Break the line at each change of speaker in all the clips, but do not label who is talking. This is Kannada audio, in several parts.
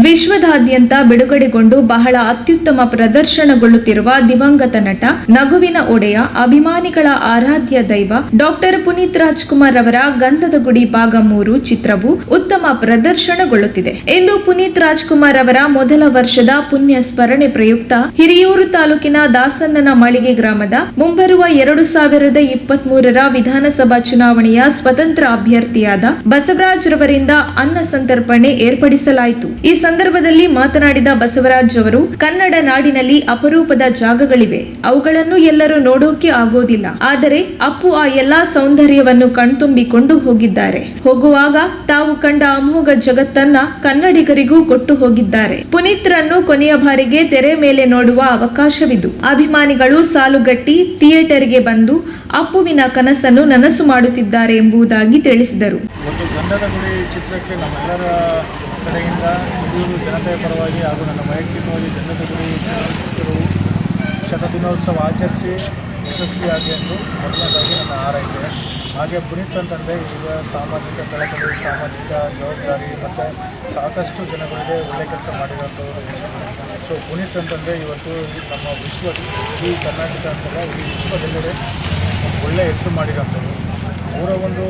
ವಿಶ್ವದಾದ್ಯಂತ ಬಿಡುಗಡೆಗೊಂಡು ಬಹಳ ಅತ್ಯುತ್ತಮ ಪ್ರದರ್ಶನಗೊಳ್ಳುತ್ತಿರುವ ದಿವಂಗತ ನಟ ನಗುವಿನ ಒಡೆಯ ಅಭಿಮಾನಿಗಳ ಆರಾಧ್ಯ ದೈವ ಡಾಕ್ಟರ್ ಪುನೀತ್ ರಾಜ್ಕುಮಾರ್ ಅವರ ಗಂಧದ ಗುಡಿ ಭಾಗ 3 ಚಿತ್ರವು ಉತ್ತಮ ಪ್ರದರ್ಶನಗೊಳ್ಳುತ್ತಿದೆ. ಇಂದು ಪುನೀತ್ ರಾಜ್ಕುಮಾರ್ ಅವರ ಮೊದಲ ವರ್ಷದ ಪುಣ್ಯ ಸ್ಮರಣೆ ಪ್ರಯುಕ್ತ ಹಿರಿಯೂರು ತಾಲೂಕಿನ ದಾಸಣ್ಣನ ಮಳಿಗೆ ಗ್ರಾಮದ ಮುಂಬರುವ 2023ರ ವಿಧಾನಸಭಾ ಚುನಾವಣೆಯ ಸ್ವತಂತ್ರ ಅಭ್ಯರ್ಥಿಯಾದ ಬಸವರಾಜ್ ರವರಿಂದ ಅನ್ನ ಸಂತರ್ಪಣೆ ಏರ್ಪಡಿಸಲಾಯಿತು. ಈ ಸಂದರ್ಭದಲ್ಲಿ ಮಾತನಾಡಿದ ಬಸವರಾಜ್ ಅವರು, ಕನ್ನಡ ನಾಡಿನಲ್ಲಿ ಅಪರೂಪದ ಜಾಗಗಳಿವೆ, ಅವುಗಳನ್ನು ಎಲ್ಲರೂ ನೋಡೋಕೆ ಆಗೋದಿಲ್ಲ. ಆದರೆ ಅಪ್ಪು ಆ ಎಲ್ಲಾ ಸೌಂದರ್ಯವನ್ನು ಕಣ್ತುಂಬಿಕೊಂಡು ಹೋಗಿದ್ದಾರೆ. ಹೋಗುವಾಗ ತಾವು ಕಂಡ ಅಮೋಘ ಜಗತ್ತನ್ನ ಕನ್ನಡಿಗರಿಗೂ ಕೊಟ್ಟು ಹೋಗಿದ್ದಾರೆ. ಪುನೀತ್ರನ್ನು ಕೊನೆಯ ಬಾರಿಗೆ ತೆರೆ ಮೇಲೆ ನೋಡುವ ಅವಕಾಶವಿದು. ಅಭಿಮಾನಿಗಳು ಸಾಲುಗಟ್ಟಿ ಥಿಯೇಟರ್ಗೆ ಬಂದು ಅಪ್ಪುವಿನ ಕನಸನ್ನು ನನಸು ಮಾಡುತ್ತಿದ್ದಾರೆ ಎಂಬುದಾಗಿ ತಿಳಿಸಿದರು.
ಕಡೆಯಿಂದ ಹಿರಿಯೂರು ಜನತೆಯ ಪರವಾಗಿ ಹಾಗೂ ನನ್ನ ವೈಯಕ್ತಿಕವಾಗಿ ಗಂಧದ ಗುಡಿ ಶತದಿನೋತ್ಸವ ಆಚರಿಸಿ ಯಶಸ್ವಿಯಾಗಿ ಎಂದು ಮೊದಲನೇದಾಗಿ ನನ್ನ ಹಾರೈಕೆ. ಹಾಗೆ ಪುನೀತ್ ಅಂತಂದರೆ ಈಗ ಸಾಮಾಜಿಕ ಕಳಕಳಿ, ಸಾಮಾಜಿಕ ಜವಾಬ್ದಾರಿ ಮತ್ತು ಸಾಕಷ್ಟು ಜನಗಳಿಗೆ ಒಳ್ಳೆ ಕೆಲಸ ಮಾಡಿರೋಂಥವ್ರು ಹೆಸರು. ಸೊ ಪುನೀತ್ ಅಂತಂದರೆ ಇವತ್ತು ನಮ್ಮ ಈ ಕರ್ನಾಟಕ ಅಂತಲ್ಲ, ಈ ವಿಶ್ವದೆಲ್ಲೆಡೆ ಒಳ್ಳೆಯ ಹೆಸರು ಮಾಡಿರೋಂಥವ್ರು. ಅವರ ಒಂದು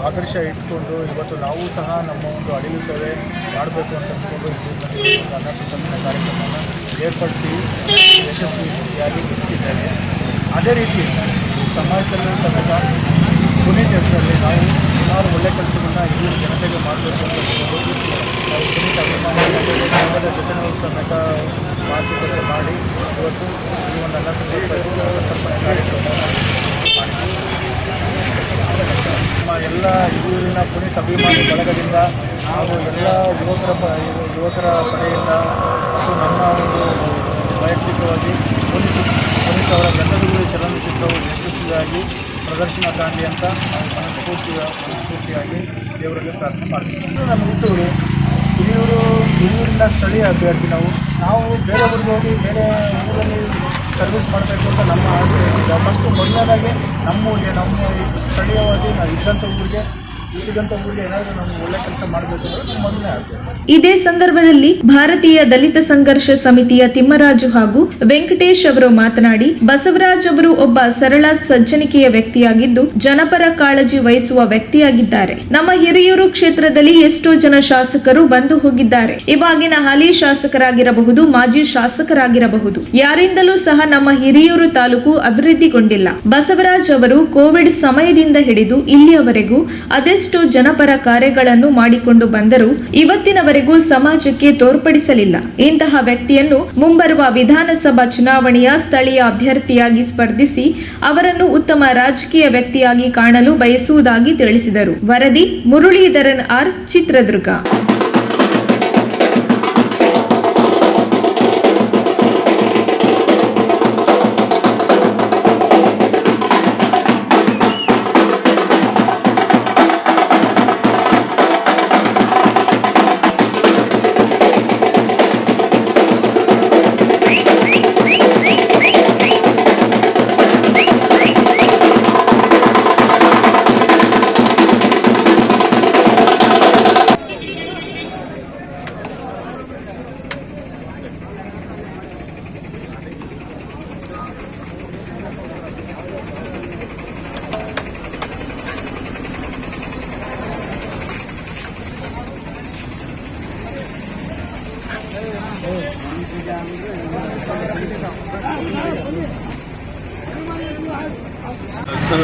ಆದರ್ಶ ಇಟ್ಕೊಂಡು ಇವತ್ತು ನಾವು ಸಹ ನಮ್ಮ ಒಂದು ಅಳಿಲು ಸೇವೆ ಮಾಡಬೇಕು ಅಂತ ಅಂದ್ಕೊಂಡು ಒಂದು ಅನ್ನ ಸಂತರ್ಪಣೆ ಕಾರ್ಯಕ್ರಮವನ್ನು ಏರ್ಪಡಿಸಿ ಯಶಸ್ವಿಯಾಗಿ ಮುಗಿಸಿದ್ದೇವೆ. ಅದೇ ರೀತಿ ಸಮಾಜದಲ್ಲೂ ಸಮೇತ ಪುನೀತ್ ಹೆಸರಲ್ಲಿ ನಾವು ಸುಮಾರು ಒಳ್ಳೆಯ ಕೆಲಸಗಳನ್ನ ಹಿರಿಯೂರು ಜನತೆಗೆ ಮಾಡಬೇಕು ಅಂತ ನಾವು ಪುನೀತ್ ಅಭಿಮಾನಿಗಳ ಜೊತೆ ಸಮೇತ ಮಾತುಕತೆ ಮಾಡಿ ಇವತ್ತು ಈ ಒಂದು ಅನ್ನ ಸಂತರ್ಪಣೆ ಕಾರ್ಯಕ್ರಮವನ್ನು ಮಾಡಿದ್ದೀವಿ. ನಮ್ಮ ಎಲ್ಲ ಹಿರಿಯೂರಿನ ಪುನೀತ್ ಅಭಿಮಾನಿ ಬಳಗದಿಂದ ಹಾಗೂ ಎಲ್ಲ ಯುವಕರ ಕಡೆಯಿಂದ ಮತ್ತು ನನ್ನ ಒಂದು ವೈಯಕ್ತಿಕವಾಗಿ ಪುನೀತ್ ಅವರ ಗಂಧದ ಗುಡಿ ಚಲನಚಿತ್ರವು ಯಶಸ್ವಿಯಾಗಿ ಪ್ರದರ್ಶನ ಕಾಣಲಿ ಅಂತ ನಾವು ಮನಸ್ಫೂರ್ತಿಯಾಗಿ ದೇವರಲ್ಲಿ ಪ್ರಾರ್ಥನೆ ಮಾಡ್ತೀವಿ. ನಮ್ಮ ಹುಟ್ಟೂರು ಹಿರಿಯೂರಿನ ಸ್ಥಳೀಯ ಅಭ್ಯರ್ಥಿ. ನಾವು ಬೇರೆ ಊರಿಗೆ ಹೋಗಿ ಬೇರೆ ಊರಲ್ಲಿ ಸರ್ವಿಸ್ ಮಾಡಬೇಕು ಅಂತ ನಮ್ಮ ಆಸೆ ಇದೆ. ಫಸ್ಟು ಮೊದಲನೇದಾಗಿ ನಮ್ಮ ಸ್ಥಳೀಯವಾಗಿ ನಾವು ಇದ್ದಂಥ ಊರಿಗೆ ಏನಾದರೂ ನಾವು ಒಳ್ಳೆ ಕೆಲಸ ಮಾಡಬೇಕು ಅಂದರೆ ಮೊದಲನೇ ಆಸೆ.
ಇದೇ ಸಂದರ್ಭದಲ್ಲಿ ಭಾರತೀಯ ದಲಿತ ಸಂಘರ್ಷ ಸಮಿತಿಯ ತಿಮ್ಮರಾಜು ಹಾಗೂ ವೆಂಕಟೇಶ್ ಅವರು ಮಾತನಾಡಿ, ಬಸವರಾಜ್ ಅವರು ಒಬ್ಬ ಸರಳ ಸಜ್ಜನಿಕೆಯ ವ್ಯಕ್ತಿಯಾಗಿದ್ದು ಜನಪರ ಕಾಳಜಿ ವಹಿಸುವ ವ್ಯಕ್ತಿಯಾಗಿದ್ದಾರೆ. ನಮ್ಮ ಹಿರಿಯೂರು ಕ್ಷೇತ್ರದಲ್ಲಿ ಎಷ್ಟೋ ಜನ ಶಾಸಕರು ಬಂದು ಹೋಗಿದ್ದಾರೆ. ಇವಾಗಿನ ಹಾಲಿ ಶಾಸಕರಾಗಿರಬಹುದು, ಮಾಜಿ ಶಾಸಕರಾಗಿರಬಹುದು, ಯಾರಿಂದಲೂ ಸಹ ನಮ್ಮ ಹಿರಿಯೂರು ತಾಲೂಕು ಅಭಿವೃದ್ಧಿಗೊಂಡಿಲ್ಲ. ಬಸವರಾಜ್ ಅವರು ಕೋವಿಡ್ ಸಮಯದಿಂದ ಹಿಡಿದು ಇಲ್ಲಿಯವರೆಗೂ ಅದೆಷ್ಟೋ ಜನಪರ ಕಾರ್ಯಗಳನ್ನು ಮಾಡಿಕೊಂಡು ಬಂದರೂ ಇವತ್ತಿನವರೆಗೂ ಸಮಾಜಕ್ಕೆ ತೋರ್ಪಡಿಸಲಿಲ್ಲ. ಇಂತಹ ವ್ಯಕ್ತಿಯನ್ನು ಮುಂಬರುವ ವಿಧಾನಸಭಾ ಚುನಾವಣೆಯ ಸ್ಥಳೀಯ ಅಭ್ಯರ್ಥಿಯಾಗಿ ಸ್ಪರ್ಧಿಸಿ ಅವರನ್ನು ಉತ್ತಮ ರಾಜಕೀಯ ವ್ಯಕ್ತಿಯಾಗಿ ಕಾಣಲು ಬಯಸುವುದಾಗಿ ತಿಳಿಸಿದರು. ವರದಿ ಮುರಳೀಧರನ್ ಆರ್, ಚಿತ್ರದುರ್ಗ.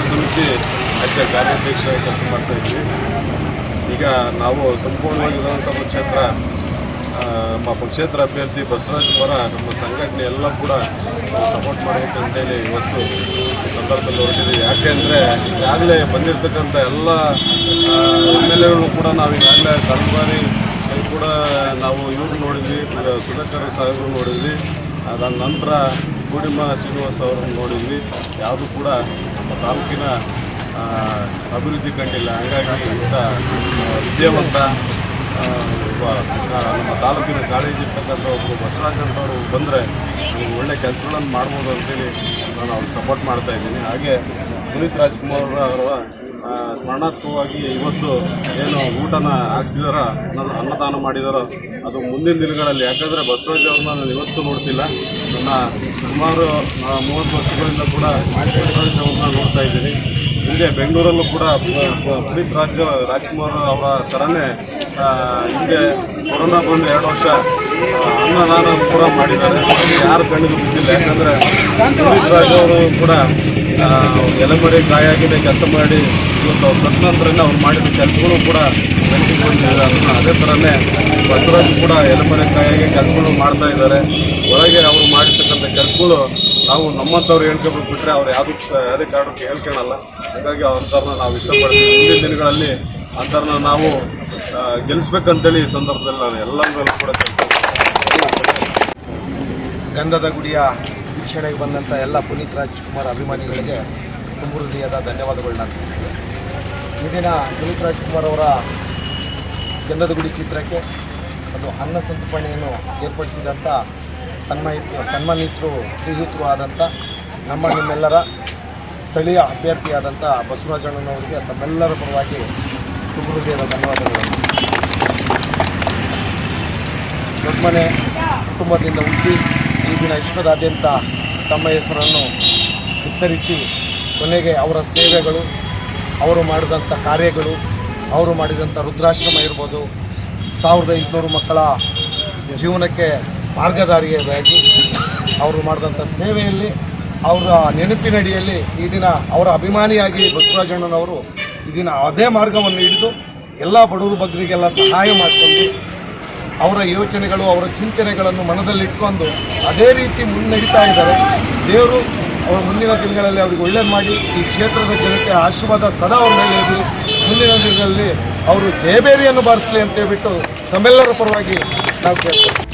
ಸಮಿತಿ ಅಧ್ಯಕ್ಷ ಕಾರ್ಯಾಧ್ಯಕ್ಷರಾಗಿ ಕೆಲಸ ಮಾಡ್ತಾ ಇದ್ವಿ. ಈಗ ನಾವು ಸಂಪೂರ್ಣವಾಗಿ ವಿಧಾನಸಭಾ ಕ್ಷೇತ್ರ ನಮ್ಮ ಪಕ್ಷೇತರ ಅಭ್ಯರ್ಥಿ ಬಸವರಾಜ್ ಪರ ನಮ್ಮ ಸಂಘಟನೆ ಎಲ್ಲ ಕೂಡ ಸಪೋರ್ಟ್ ಮಾಡಬೇಕಂತೇಳಿ ಇವತ್ತು ಈ ಸಂದರ್ಭದಲ್ಲಿ ಹೊರಟಿದ್ದೀವಿ. ಯಾಕೆಂದರೆ ಈಗಾಗಲೇ ಬಂದಿರತಕ್ಕಂಥ ಎಲ್ಲ MLAಗಳು ಕೂಡ ನಾವು ಈಗಾಗಲೇ ಕಲ್ಬಾರಿ ಕೂಡ ನಾವು ಇವ್ರು ನೋಡಿದ್ವಿ, ಸುಧಾಕರ್ ಸಾಹೇಬರು ನೋಡಿದ್ವಿ. ಅದಾದ ನಂತರ ಪೂರ್ಣಿಮ ಶ್ರೀನಿವಾಸ್ ಅವರನ್ನು ನೋಡಿದ್ವಿ. ಯಾವುದು ಕೂಡ ನಮ್ಮ ತಾಲೂಕಿನ ಅಭಿವೃದ್ಧಿ ಕಂಡಿಲ್ಲ. ಹಾಗಾಗಿ ಇಂಥ ವಿದ್ಯಾವಂತ ನಮ್ಮ ತಾಲೂಕಿನ ಕಾಳಜಿ ಇರ್ತಕ್ಕಂಥ ಒಬ್ಬರು ಬಸವರಾಜ್ ಅಂತವರು ಬಂದರೆ ಒಳ್ಳೆ ಕೆಲಸಗಳನ್ನು ಮಾಡ್ಬೋದು ಅಂತೇಳಿ ನಾನು ಅವ್ರಿಗೆ ಸಪೋರ್ಟ್ ಮಾಡ್ತಾಯಿದ್ದೀನಿ. ಹಾಗೆ ಪುನೀತ್ ರಾಜ್ಕುಮಾರ್ ಅವರ ಸ್ಮರಣಾರ್ಥವಾಗಿ ಇವತ್ತು ಏನು ಊಟನ ಹಾಕ್ಸಿದಾರ ಅನ್ನದಾನ ಮಾಡಿದಾರೋ ಅದು ಮುಂದಿನ ದಿನಗಳಲ್ಲಿ, ಯಾಕಂದರೆ ಬಸವರಾಜ್ ಅವ್ರನ್ನ ನಾನು ಇವತ್ತು ನೋಡ್ತಿಲ್ಲ, ನನ್ನ ಸುಮಾರು 30 ವರ್ಷಗಳಿಂದ ಕೂಡ ಬಸವರಾಜ್ ಅವ್ರನ್ನ ನೋಡ್ತಾ ಇದ್ದೀನಿ. ಹಿಂದೆ ಬೆಂಗಳೂರಲ್ಲೂ ಕೂಡ ಪುನೀತ್ ರಾಜ್ಕುಮಾರ್ ಅವರ ಥರನೇ ಹಿಂದೆ ಕೊರೋನಾ ಬಂದು 2 ವರ್ಷ ಅನ್ನದಾನ ಕೂಡ ಮಾಡಿದ್ದಾರೆ. ಯಾರು ಕಣ್ಣಿಗೆ ಬಿದ್ದಿಲ್ಲ, ಯಾಕಂದರೆ ಪುನೀತ್ ರಾಜ್ ಅವರು ಕೂಡ ಎಲೆಮರೆ ಕಾಯಾಗಿದೆ ಕೆಲಸ ಮಾಡಿ ಇವತ್ತು ಅವ್ರ ಸತ್ತ ನಂತರನೇ ಅವ್ರು ಮಾಡಿದ ಕೆಲಸಗಳು ಕೂಡ ಬೆಂಕಿಗೆ ಬಂದಿದ್ದಾರೆ. ಅದೇ ಥರನೇ ಬಸವರಾಜ್ ಕೂಡ ಎಲೆಮರೆ ಕಾಯಾಗಿ ಕೆಲಸಗಳು ಮಾಡ್ತಾ ಇದ್ದಾರೆ. ಒಳಗೆ ಅವರು ಮಾಡಿರ್ತಕ್ಕಂಥ ಕೆಲಸಗಳು ನಾವು ನಮ್ಮಂಥವ್ರು ಹೇಳ್ಕೊಬೇಕು ಬಿಟ್ಟರೆ ಅವ್ರು ಯಾವುದೇ ಕಾರಣಕ್ಕೆ ಹೇಳ್ಕೊಳಲ್ಲ. ಹಾಗಾಗಿ ಅಂಥವ್ರನ್ನ ನಾವು ಇಷ್ಟಪಡ್ತೀವಿ. ಮುಂದಿನ ದಿನಗಳಲ್ಲಿ ಅಂಥವ್ರನ್ನ ನಾವು ಗೆಲ್ಲಿಸ್ಬೇಕಂತೇಳಿ ಈ ಸಂದರ್ಭದಲ್ಲಿ ನಾನು ಎಲ್ಲರಲ್ಲೂ ಕೂಡ
ಗಂಧದ ಗುಡಿಯ ವೀಕ್ಷಣೆಗೆ ಬಂದಂಥ ಎಲ್ಲ ಪುನೀತ್ ರಾಜ್ಕುಮಾರ್ ಅಭಿಮಾನಿಗಳಿಗೆ ತುಂಬ ಹೃದಯದ ಧನ್ಯವಾದಗಳನ್ನ ಅರ್ಪಿಸ್ತೀನಿ. ಈ ದಿನ ಪುನೀತ್ ರಾಜ್ಕುಮಾರ್ ಅವರ ಗಂಧದ ಗುಡಿ ಚಿತ್ರಕ್ಕೆ ಅದು ಅನ್ನ ಸಂತರ್ಪಣೆಯನ್ನು ಏರ್ಪಡಿಸಿದಂಥ ಸನ್ಮಾನಿತರು ಶ್ರೀಯುತರು ಆದಂಥ ನಿಮ್ಮೆಲ್ಲರ ಸ್ಥಳೀಯ ಅಭ್ಯರ್ಥಿಯಾದಂಥ ಬಸವರಾಜಣ್ಣನವರಿಗೆ ತಮ್ಮೆಲ್ಲರ ಪರವಾಗಿ ತುಂಬ ಹೃದಯದ ಧನ್ಯವಾದಗಳು. ದೊಡ್ಡಮನೆ ಕುಟುಂಬದಿಂದ ಹುಟ್ಟಿ ಈ ದಿನ ವಿಶ್ವದಾದ್ಯಂತ ತಮ್ಮ ಹೆಸರನ್ನು ವಿಸ್ತರಿಸಿ ಕೊನೆಗೆ ಅವರ ಸೇವೆಗಳು, ಅವರು ಮಾಡಿದಂಥ ಕಾರ್ಯಗಳು, ಅವರು ಮಾಡಿದಂಥ ರುದ್ರಾಶ್ರಮ ಇರ್ಬೋದು, 1500 ಮಕ್ಕಳ ಜೀವನಕ್ಕೆ ಮಾರ್ಗದಾರಿಯಾಗಿ ಅವರು ಮಾಡಿದಂಥ ಸೇವೆಯಲ್ಲಿ, ಅವರ ನೆನಪಿನಡಿಯಲ್ಲಿ ಈ ದಿನ ಅವರ ಅಭಿಮಾನಿಯಾಗಿ ಬಸವರಾಜಣ್ಣನವರು ಈ ದಿನ ಅದೇ ಮಾರ್ಗವನ್ನು ಹಿಡಿದು ಎಲ್ಲ ಬಡವರು ಬಗ್ಗರಿಗೆಲ್ಲ ಸಹಾಯ ಮಾಡಿಕೊಂಡು ಅವರ ಯೋಚನೆಗಳು, ಅವರ ಚಿಂತನೆಗಳನ್ನು ಮನದಲ್ಲಿಟ್ಕೊಂಡು ಅದೇ ರೀತಿ ಮುನ್ನಡೀತಾ ಇದ್ದಾರೆ. ದೇವರು ಅವರ ಮುಂದಿನ ದಿನಗಳಲ್ಲಿ ಅವರಿಗೆ ಒಳ್ಳೇದು ಮಾಡಿ ಈ ಕ್ಷೇತ್ರದ ಜನತೆ ಆಶೀರ್ವಾದ ಸದಾ ಅವ್ರ ಮೇಲೆ ಇರಲಿ. ಮುಂದಿನ ದಿನಗಳಲ್ಲಿ ಅವರು ಜಯಬೇರಿಯನ್ನು ಬಾರಿಸಲಿ ಅಂತ ಹೇಳ್ಬಿಟ್ಟು ನಮ್ಮೆಲ್ಲರ ಪರವಾಗಿ ನಾವು ಕೇಳ್ತೇವೆ.